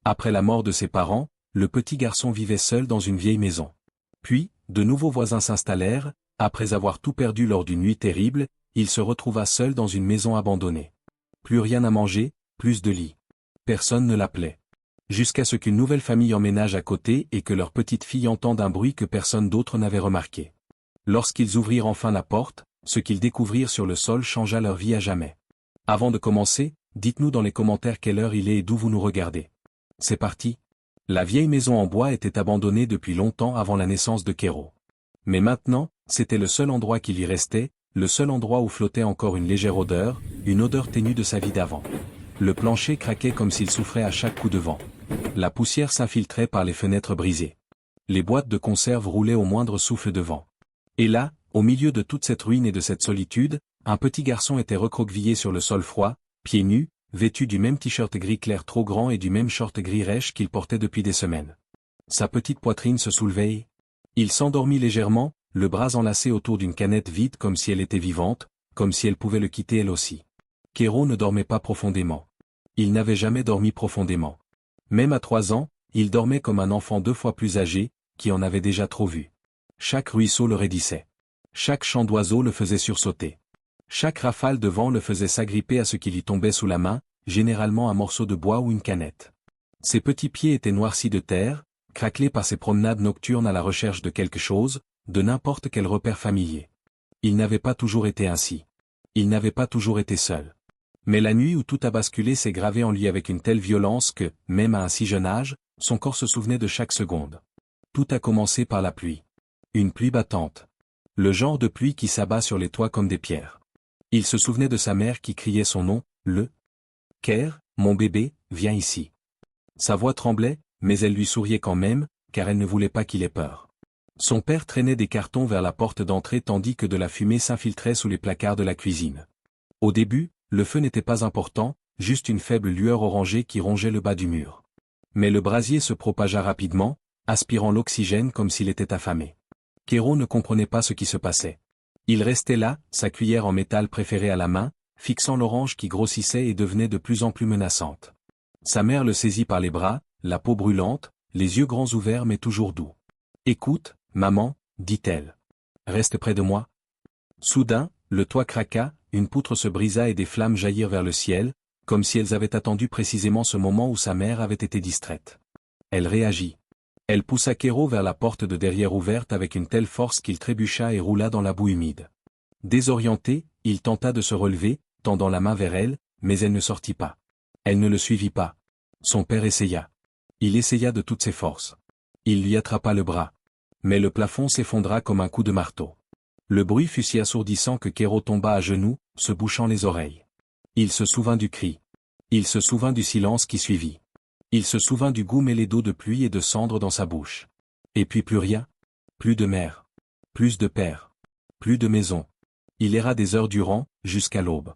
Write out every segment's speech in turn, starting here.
Après la mort de ses parents, le petit garçon vivait seul dans une vieille maison. Puis, de nouveaux voisins s'installèrent, après avoir tout perdu lors d'une nuit terrible, il se retrouva seul dans une maison abandonnée. Plus rien à manger, plus de lit. Personne ne l'appelait. Jusqu'à ce qu'une nouvelle famille emménage à côté et que leur petite fille entende un bruit que personne d'autre n'avait remarqué. Lorsqu'ils ouvrirent enfin la porte, ce qu'ils découvrirent sur le sol changea leur vie à jamais. Avant de commencer, dites-nous dans les commentaires quelle heure il est et d'où vous nous regardez. C'est parti. La vieille maison en bois était abandonnée depuis longtemps avant la naissance de Kéro. Mais maintenant, c'était le seul endroit qui lui restait, le seul endroit où flottait encore une légère odeur, une odeur ténue de sa vie d'avant. Le plancher craquait comme s'il souffrait à chaque coup de vent. La poussière s'infiltrait par les fenêtres brisées. Les boîtes de conserve roulaient au moindre souffle de vent. Et là, au milieu de toute cette ruine et de cette solitude, un petit garçon était recroquevillé sur le sol froid, pieds nus, vêtu du même t-shirt gris clair trop grand et du même short gris rêche qu'il portait depuis des semaines. Sa petite poitrine se soulevait et... Il s'endormit légèrement, le bras enlacé autour d'une canette vide comme si elle était vivante, comme si elle pouvait le quitter elle aussi. Kéro ne dormait pas profondément. Il n'avait jamais dormi profondément. Même à 3 ans, il dormait comme un enfant 2 fois plus âgé, qui en avait déjà trop vu. Chaque ruisseau le raidissait. Chaque chant d'oiseau le faisait sursauter. Chaque rafale de vent le faisait s'agripper à ce qui lui tombait sous la main, généralement un morceau de bois ou une canette. Ses petits pieds étaient noircis de terre, craquelés par ses promenades nocturnes à la recherche de quelque chose, de n'importe quel repère familier. Il n'avait pas toujours été ainsi. Il n'avait pas toujours été seul. Mais la nuit où tout a basculé s'est gravé en lui avec une telle violence que, même à un si jeune âge, son corps se souvenait de chaque seconde. Tout a commencé par la pluie. Une pluie battante. Le genre de pluie qui s'abat sur les toits comme des pierres. Il se souvenait de sa mère qui criait son nom, le Ker, mon bébé, viens ici. Sa voix tremblait, mais elle lui souriait quand même, car elle ne voulait pas qu'il ait peur. Son père traînait des cartons vers la porte d'entrée tandis que de la fumée s'infiltrait sous les placards de la cuisine. Au début, le feu n'était pas important, juste une faible lueur orangée qui rongeait le bas du mur. Mais le brasier se propagea rapidement, aspirant l'oxygène comme s'il était affamé. Kéro ne comprenait pas ce qui se passait. Il restait là, sa cuillère en métal préférée à la main, fixant l'orange qui grossissait et devenait de plus en plus menaçante. Sa mère le saisit par les bras, la peau brûlante, les yeux grands ouverts mais toujours doux. « Écoute, maman, dit-elle. Reste près de moi. » Soudain, le toit craqua, une poutre se brisa et des flammes jaillirent vers le ciel, comme si elles avaient attendu précisément ce moment où sa mère avait été distraite. Elle réagit. Elle poussa Kéro vers la porte de derrière ouverte avec une telle force qu'il trébucha et roula dans la boue humide. Désorienté, il tenta de se relever, tendant la main vers elle, mais elle ne sortit pas. Elle ne le suivit pas. Son père essaya. Il essaya de toutes ses forces. Il lui attrapa le bras. Mais le plafond s'effondra comme un coup de marteau. Le bruit fut si assourdissant que Kéro tomba à genoux, se bouchant les oreilles. Il se souvint du cri. Il se souvint du silence qui suivit. Il se souvint du goût mêlé d'eau de pluie et de cendres dans sa bouche. Et puis plus rien. Plus de mère. Plus de père. Plus de maison. Il erra des heures durant, jusqu'à l'aube.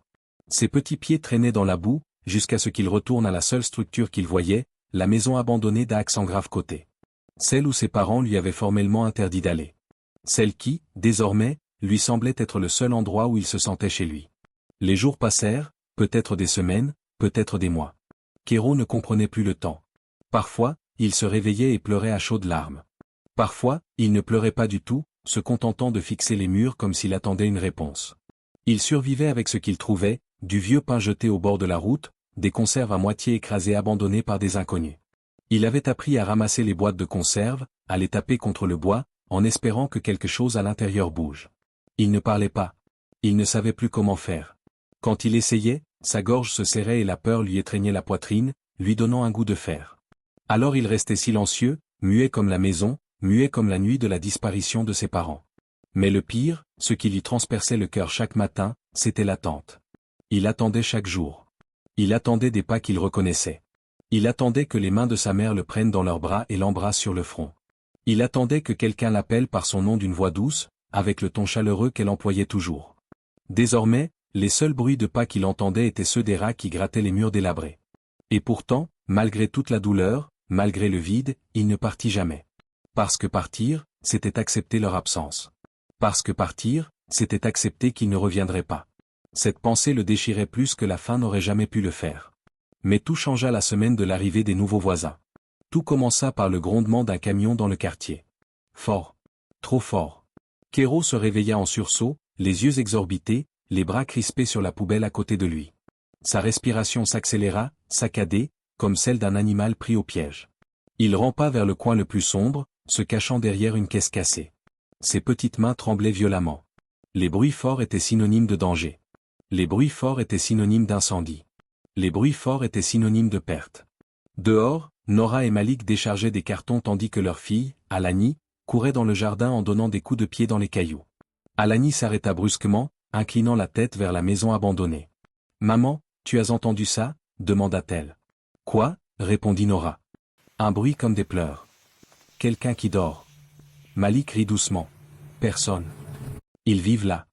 Ses petits pieds traînaient dans la boue, jusqu'à ce qu'il retourne à la seule structure qu'il voyait, la maison abandonnée d'Aix-en-Grave-Côté. Celle où ses parents lui avaient formellement interdit d'aller. Celle qui, désormais, lui semblait être le seul endroit où il se sentait chez lui. Les jours passèrent, peut-être des semaines, peut-être des mois. Kéro ne comprenait plus le temps. Parfois, il se réveillait et pleurait à chaudes larmes. Parfois, il ne pleurait pas du tout, se contentant de fixer les murs comme s'il attendait une réponse. Il survivait avec ce qu'il trouvait, du vieux pain jeté au bord de la route, des conserves à moitié écrasées abandonnées par des inconnus. Il avait appris à ramasser les boîtes de conserves, à les taper contre le bois, en espérant que quelque chose à l'intérieur bouge. Il ne parlait pas. Il ne savait plus comment faire. Quand il essayait, sa gorge se serrait et la peur lui étreignait la poitrine, lui donnant un goût de fer. Alors il restait silencieux, muet comme la maison, muet comme la nuit de la disparition de ses parents. Mais le pire, ce qui lui transperçait le cœur chaque matin, c'était l'attente. Il attendait chaque jour. Il attendait des pas qu'il reconnaissait. Il attendait que les mains de sa mère le prennent dans leurs bras et l'embrassent sur le front. Il attendait que quelqu'un l'appelle par son nom d'une voix douce, avec le ton chaleureux qu'elle employait toujours. Désormais, les seuls bruits de pas qu'il entendait étaient ceux des rats qui grattaient les murs délabrés. Et pourtant, malgré toute la douleur, malgré le vide, il ne partit jamais. Parce que partir, c'était accepter leur absence. Parce que partir, c'était accepter qu'ils ne reviendraient pas. Cette pensée le déchirait plus que la faim n'aurait jamais pu le faire. Mais tout changea la semaine de l'arrivée des nouveaux voisins. Tout commença par le grondement d'un camion dans le quartier. Fort. Trop fort. Kéro se réveilla en sursaut, les yeux exorbités, les bras crispés sur la poubelle à côté de lui. Sa respiration s'accéléra, saccadée, comme celle d'un animal pris au piège. Il rampa vers le coin le plus sombre, se cachant derrière une caisse cassée. Ses petites mains tremblaient violemment. Les bruits forts étaient synonymes de danger. Les bruits forts étaient synonymes d'incendie. Les bruits forts étaient synonymes de perte. Dehors, Nora et Malik déchargeaient des cartons tandis que leur fille, Alani, courait dans le jardin en donnant des coups de pied dans les cailloux. Alani s'arrêta brusquement, inclinant la tête vers la maison abandonnée. « Maman, tu as entendu ça ?» demanda-t-elle. « Quoi ?» répondit Nora. « Un bruit comme des pleurs. Quelqu'un qui dort. » Malik rit doucement. « Personne. Ils vivent là.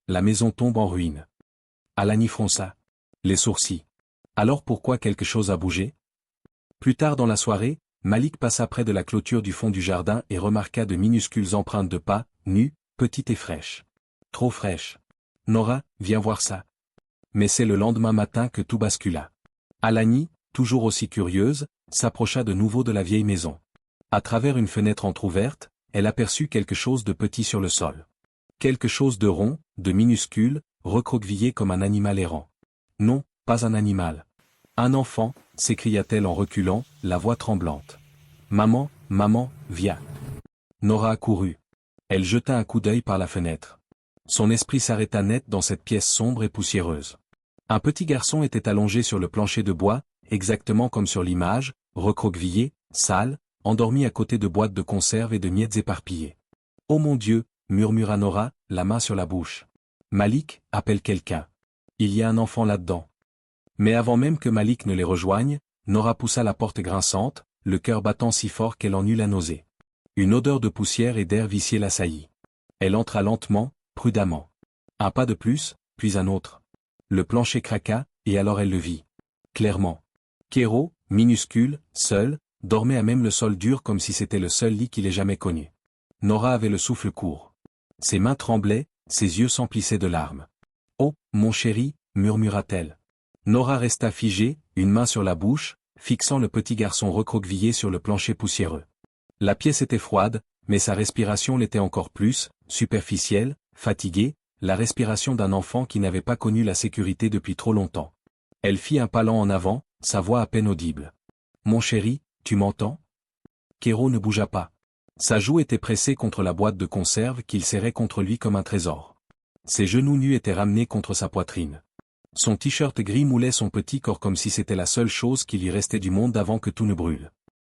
La maison tombe en ruine. » Alani fronça les sourcils. « Alors pourquoi quelque chose a bougé ?» Plus tard dans la soirée, Malik passa près de la clôture du fond du jardin et remarqua de minuscules empreintes de pas, nues, petites et fraîches. Trop fraîches. Nora, viens voir ça. Mais c'est le lendemain matin que tout bascula. Alani, toujours aussi curieuse, s'approcha de nouveau de la vieille maison. À travers une fenêtre entr'ouverte, elle aperçut quelque chose de petit sur le sol. Quelque chose de rond, de minuscule, recroquevillé comme un animal errant. Non, pas un animal. Un enfant, s'écria-t-elle en reculant, la voix tremblante. Maman, maman, viens. Nora accourut. Elle jeta un coup d'œil par la fenêtre. Son esprit s'arrêta net dans cette pièce sombre et poussiéreuse. Un petit garçon était allongé sur le plancher de bois, exactement comme sur l'image, recroquevillé, sale, endormi à côté de boîtes de conserve et de miettes éparpillées. « Oh mon Dieu !» murmura Nora, la main sur la bouche. « Malik, appelle quelqu'un. Il y a un enfant là-dedans. » Mais avant même que Malik ne les rejoigne, Nora poussa la porte grinçante, le cœur battant si fort qu'elle en eut la nausée. Une odeur de poussière et d'air vicié l'assaillit. Elle entra lentement, prudemment. Un pas de plus, puis un autre. Le plancher craqua, et alors elle le vit. Clairement. Kéro, minuscule, seul, dormait à même le sol dur comme si c'était le seul lit qu'il ait jamais connu. Nora avait le souffle court. Ses mains tremblaient, ses yeux s'emplissaient de larmes. « Oh, mon chéri !» murmura-t-elle. Nora resta figée, une main sur la bouche, fixant le petit garçon recroquevillé sur le plancher poussiéreux. La pièce était froide, mais sa respiration l'était encore plus, superficielle, fatiguée, la respiration d'un enfant qui n'avait pas connu la sécurité depuis trop longtemps. Elle fit un pas lent en avant, sa voix à peine audible. « Mon chéri, tu m'entends ?» Kéro ne bougea pas. Sa joue était pressée contre la boîte de conserve qu'il serrait contre lui comme un trésor. Ses genoux nus étaient ramenés contre sa poitrine. Son t-shirt gris moulait son petit corps comme si c'était la seule chose qui lui restait du monde avant que tout ne brûle.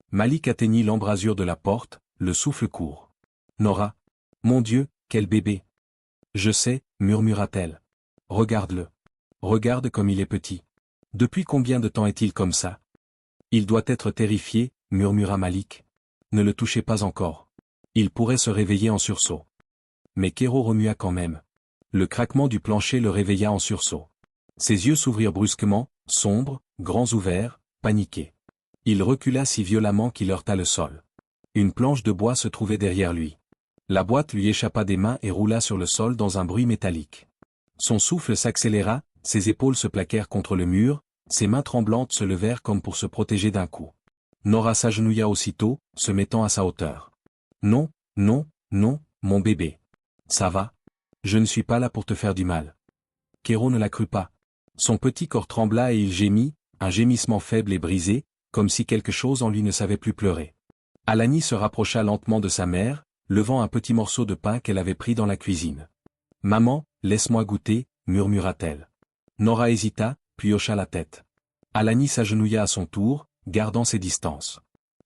Malik atteignit l'embrasure de la porte, le souffle court. « Nora. Mon Dieu, quel bébé. Je sais, murmura-t-elle. Regarde-le. Regarde comme il est petit. Depuis combien de temps est-il comme ça? Il doit être terrifié, murmura Malik. Ne le touchez pas encore. Il pourrait se réveiller en sursaut. Mais Kéro remua quand même. Le craquement du plancher le réveilla en sursaut. Ses yeux s'ouvrirent brusquement, sombres, grands ouverts, paniqués. Il recula si violemment qu'il heurta le sol. Une planche de bois se trouvait derrière lui. La boîte lui échappa des mains et roula sur le sol dans un bruit métallique. Son souffle s'accéléra, ses épaules se plaquèrent contre le mur, ses mains tremblantes se levèrent comme pour se protéger d'un coup. Nora s'agenouilla aussitôt, se mettant à sa hauteur. « Non, non, non, mon bébé. Ça va. Je ne suis pas là pour te faire du mal. » Kéro ne la crut pas. Son petit corps trembla et il gémit, un gémissement faible et brisé, comme si quelque chose en lui ne savait plus pleurer. Alani se rapprocha lentement de sa mère, levant un petit morceau de pain qu'elle avait pris dans la cuisine. « Maman, laisse-moi goûter, » murmura-t-elle. Nora hésita, puis hocha la tête. Alani s'agenouilla à son tour, gardant ses distances.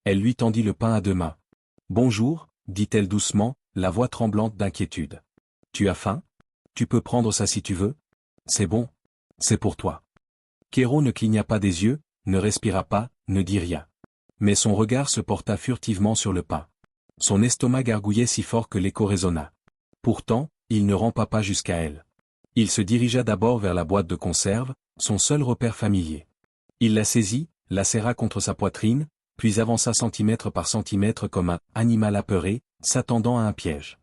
Elle lui tendit le pain à deux mains. « Bonjour, » dit-elle doucement, la voix tremblante d'inquiétude. « Tu as faim? Tu peux prendre ça si tu veux? C'est bon. C'est pour toi. » Kéro ne cligna pas des yeux, ne respira pas, ne dit rien. Mais son regard se porta furtivement sur le pain. Son estomac gargouillait si fort que l'écho résonna. Pourtant, il ne rampa pas jusqu'à elle. Il se dirigea d'abord vers la boîte de conserve, son seul repère familier. Il la saisit, la serra contre sa poitrine, puis avança centimètre par centimètre comme un animal apeuré, s'attendant à un piège.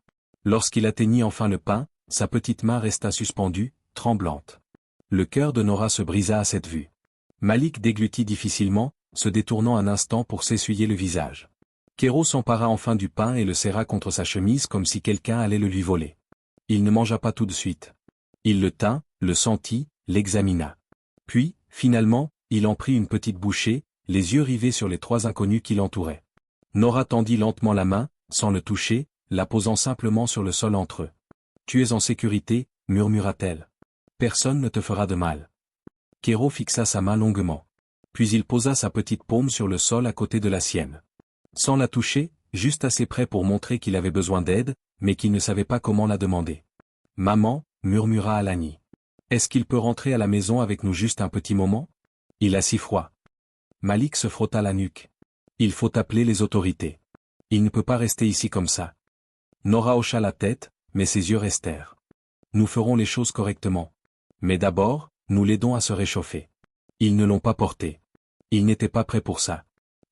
Lorsqu'il atteignit enfin le pain, sa petite main resta suspendue, tremblante. Le cœur de Nora se brisa à cette vue. Malik déglutit difficilement, se détournant un instant pour s'essuyer le visage. Kéro s'empara enfin du pain et le serra contre sa chemise comme si quelqu'un allait le lui voler. Il ne mangea pas tout de suite. Il le tint, le sentit, l'examina. Puis, finalement, il en prit une petite bouchée, les yeux rivés sur les trois inconnus qui l'entouraient. Nora tendit lentement la main, sans le toucher, la posant simplement sur le sol entre eux. « Tu es en sécurité, murmura-t-elle. Personne ne te fera de mal. » Kéro fixa sa main longuement. Puis il posa sa petite paume sur le sol à côté de la sienne. Sans la toucher, juste assez près pour montrer qu'il avait besoin d'aide, mais qu'il ne savait pas comment la demander. « Maman, murmura Alani. Est-ce qu'il peut rentrer à la maison avec nous juste un petit moment? Il a si froid. Malik se frotta la nuque. Il faut appeler les autorités. Il ne peut pas rester ici comme ça. Nora hocha la tête, mais ses yeux restèrent. Nous ferons les choses correctement. Mais d'abord, nous l'aidons à se réchauffer. Ils ne l'ont pas porté. Ils n'étaient pas prêts pour ça.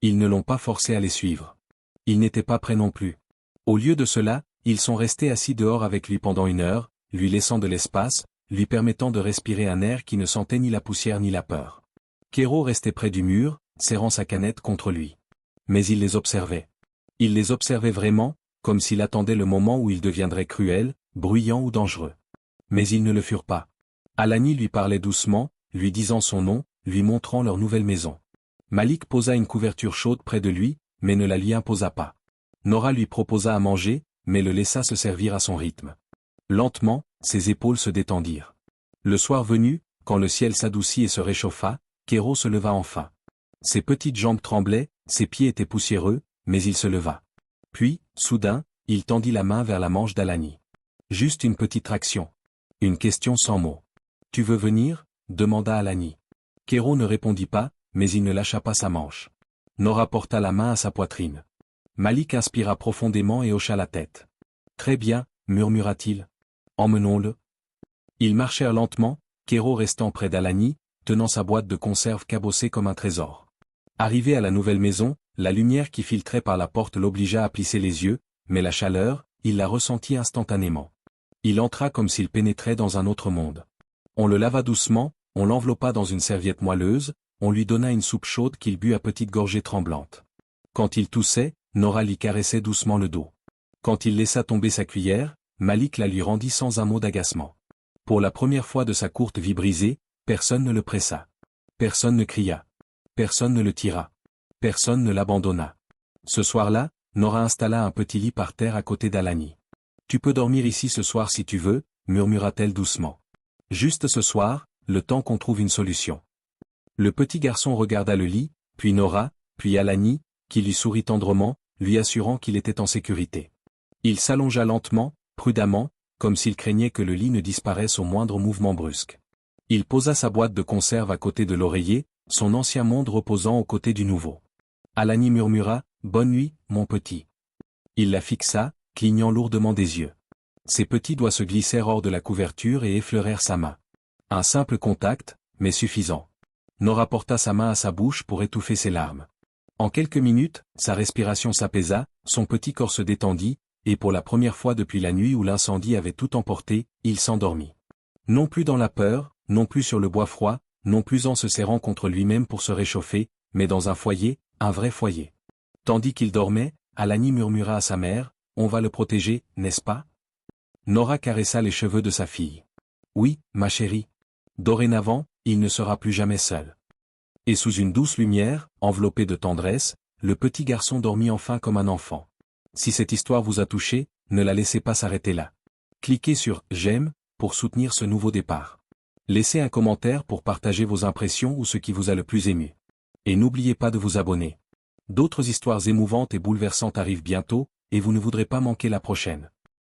Ils ne l'ont pas forcé à les suivre. Ils n'étaient pas prêts non plus. Au lieu de cela, ils sont restés assis dehors avec lui pendant 1 heure, lui laissant de l'espace, lui permettant de respirer un air qui ne sentait ni la poussière ni la peur. Kéro restait près du mur, serrant sa canette contre lui. Mais il les observait. Il les observait vraiment, comme s'il attendait le moment où ils deviendraient cruels, bruyants ou dangereux. Mais ils ne le furent pas. Alani lui parlait doucement, lui disant son nom, lui montrant leur nouvelle maison. Malik posa une couverture chaude près de lui, mais ne la lui imposa pas. Nora lui proposa à manger, mais le laissa se servir à son rythme. Lentement, ses épaules se détendirent. Le soir venu, quand le ciel s'adoucit et se réchauffa, Kéro se leva enfin. Ses petites jambes tremblaient, ses pieds étaient poussiéreux, mais il se leva. Puis, soudain, il tendit la main vers la manche d'Alani. Juste une petite traction. Une question sans mots. « Tu veux venir ?» demanda Alani. Kéro ne répondit pas, mais il ne lâcha pas sa manche. Nora porta la main à sa poitrine. Malik inspira profondément et hocha la tête. « Très bien, murmura-t-il. Emmenons-le. » Ils marchèrent lentement, Kéro restant près d'Alani, tenant sa boîte de conserve cabossée comme un trésor. Arrivé à la nouvelle maison, la lumière qui filtrait par la porte l'obligea à plisser les yeux, mais la chaleur, il la ressentit instantanément. Il entra comme s'il pénétrait dans un autre monde. On le lava doucement, on l'enveloppa dans une serviette moelleuse, on lui donna une soupe chaude qu'il but à petites gorgées tremblantes. Quand il toussait, Nora lui caressait doucement le dos. Quand il laissa tomber sa cuillère, Malik la lui rendit sans un mot d'agacement. Pour la première fois de sa courte vie brisée, personne ne le pressa. Personne ne cria. Personne ne le tira. Personne ne l'abandonna. Ce soir-là, Nora installa un petit lit par terre à côté d'Alani. « Tu peux dormir ici ce soir si tu veux », murmura-t-elle doucement. « Juste ce soir, le temps qu'on trouve une solution. » Le petit garçon regarda le lit, puis Nora, puis Alani, qui lui sourit tendrement, lui assurant qu'il était en sécurité. Il s'allongea lentement, prudemment, comme s'il craignait que le lit ne disparaisse au moindre mouvement brusque. Il posa sa boîte de conserve à côté de l'oreiller, son ancien monde reposant aux côtés du nouveau. Alani murmura « Bonne nuit, mon petit ». Il la fixa, clignant lourdement des yeux. Ses petits doigts se glissèrent hors de la couverture et effleurèrent sa main. Un simple contact, mais suffisant. Nora porta sa main à sa bouche pour étouffer ses larmes. En quelques minutes, sa respiration s'apaisa, son petit corps se détendit, et pour la première fois depuis la nuit où l'incendie avait tout emporté, il s'endormit. Non plus dans la peur, non plus sur le bois froid, non plus en se serrant contre lui-même pour se réchauffer, mais dans un foyer, un vrai foyer. Tandis qu'il dormait, Alani murmura à sa mère, « On va le protéger, n'est-ce pas ?» Nora caressa les cheveux de sa fille. « Oui, ma chérie. Dorénavant, il ne sera plus jamais seul. » Et sous une douce lumière, enveloppée de tendresse, le petit garçon dormit enfin comme un enfant. Si cette histoire vous a touché, ne la laissez pas s'arrêter là. Cliquez sur « J'aime » pour soutenir ce nouveau départ. Laissez un commentaire pour partager vos impressions ou ce qui vous a le plus ému. Et n'oubliez pas de vous abonner. D'autres histoires émouvantes et bouleversantes arrivent bientôt, et vous ne voudrez pas manquer la prochaine.